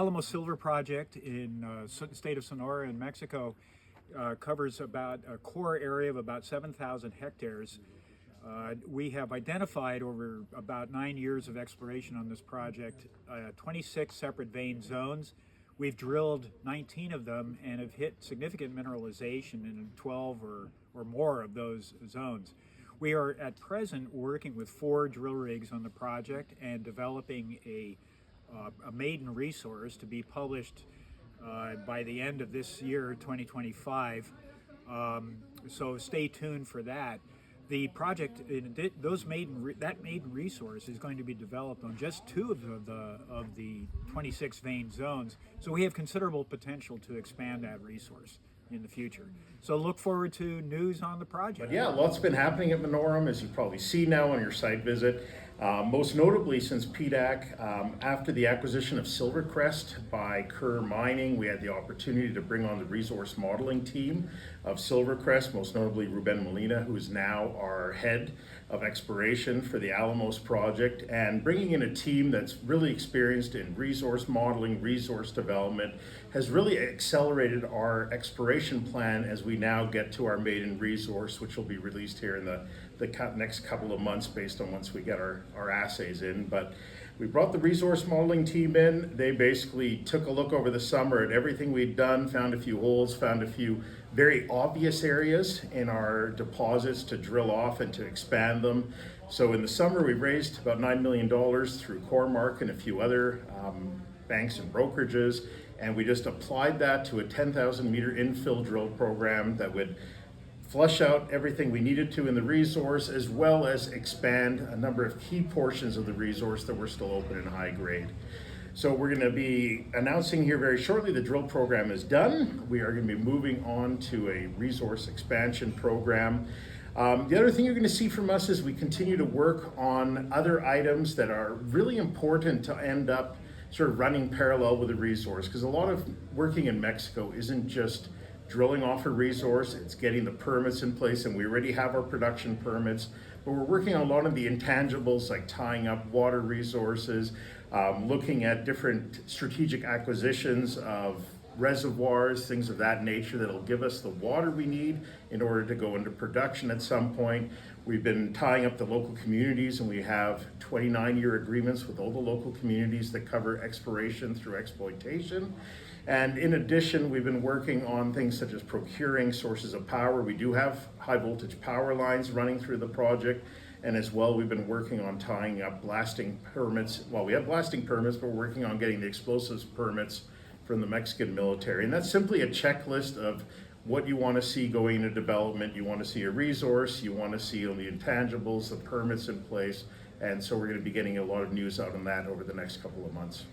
Alamos Silver Project in the state of Sonora in Mexico covers about a core area of about 7,000 hectares. We have identified over about 9 years of exploration on this project 26 separate vein zones. We've drilled 19 of them and have hit significant mineralization in 12 or more of those zones. We are at present working with 4 drill rigs on the project and developing a maiden resource to be published by the end of this year, 2025. So stay tuned for that. The project, that maiden resource is going to be developed on just 2 of the 26 vein zones. So we have considerable potential to expand that resource in the future. So look forward to news on the project. But yeah, lots been happening at Minorum, as you probably see now on your site visit. Most notably since PDAC, after the acquisition of Silvercrest by Kerr Mining, we had the opportunity to bring on the resource modeling team of Silvercrest, most notably Ruben Molina, who is now our head of exploration for the Alamos project, and bringing in a team that's really experienced in resource modeling, resource development, has really accelerated our exploration plan as we now get to our maiden resource, which will be released here in the next couple of months based on once we get our assays in. But we brought the resource modeling team in. They basically took a look over the summer at everything we'd done, found a few holes, found a few very obvious areas in our deposits to drill off and to expand them. So in the summer, we raised about $9 million through Cormark and a few other banks and brokerages. And we just applied that to a 10,000 meter infill drill program that would flush out everything we needed to in the resource, as well as expand a number of key portions of the resource that were still open and high grade. So we're going to be announcing here very shortly the drill program is done. We are going to be moving on to a resource expansion program. The other thing you're going to see from us is we continue to work on other items that are really important to end up sort of running parallel with the resource, because a lot of working in Mexico isn't just drilling off a resource, it's getting the permits in place, and we already have our production permits, but we're working on a lot of the intangibles like tying up water resources, looking at different strategic acquisitions of reservoirs, things of that nature that'll give us the water we need in order to go into production at some point. We've been tying up the local communities, and we have 29-year agreements with all the local communities that cover exploration through exploitation. And in addition, we've been working on things such as procuring sources of power. We do have high voltage power lines running through the project. And as well, we've been working on tying up blasting permits. Well, we have blasting permits, but we're working on getting the explosives permits from the Mexican military. And that's simply a checklist of what you want to see going into development. You want to see a resource, you want to see all the intangibles, the permits in place. And so we're going to be getting a lot of news out on that over the next couple of months.